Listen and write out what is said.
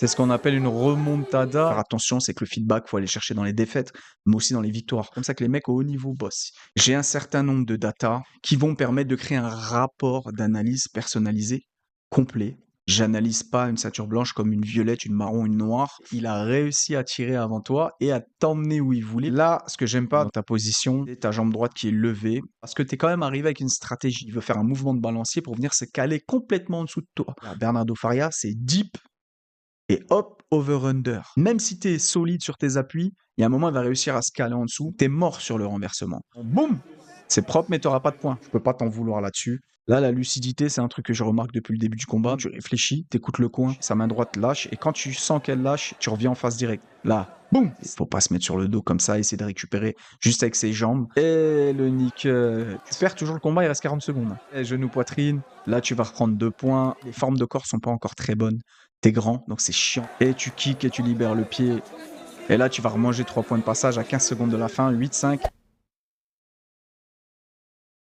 C'est ce qu'on appelle une remontada. Faire attention, c'est que le feedback, faut aller chercher dans les défaites, mais aussi dans les victoires. Comme ça que les mecs au haut niveau bossent. J'ai un certain nombre de data qui vont permettre de créer un rapport d'analyse personnalisé, complet. J'analyse pas une ceinture blanche comme une violette, une marron, une noire. Il a réussi à tirer avant toi et à t'emmener où il voulait. Là, ce que j'aime pas dans ta position, c'est ta jambe droite qui est levée. Parce que tu es quand même arrivé avec une stratégie. Il veut faire un mouvement de balancier pour venir se caler complètement en dessous de toi. Là, Bernardo Faria, c'est deep et hop, over-under. Même si tu es solide sur tes appuis, il y a un moment, il va réussir à se caler en dessous. Tu es mort sur le renversement. Boum! C'est propre, mais tu n'auras pas de points. Je peux pas t'en vouloir là-dessus. Là, la lucidité, c'est un truc que je remarque depuis le début du combat. Tu réfléchis, t'écoutes le coin, sa main droite lâche, et quand tu sens qu'elle lâche, tu reviens en face direct. Là, boum! Faut pas se mettre sur le dos comme ça, essayer de récupérer juste avec ses jambes. Et le nick, tu perds toujours le combat, il reste 40 secondes. Et genou poitrine, là tu vas reprendre 2 points. Les formes de corps sont pas encore très bonnes. T'es grand, donc c'est chiant. Et tu kicks et tu libères le pied. Et là, tu vas remanger 3 points de passage à 15 secondes de la fin, 8-5.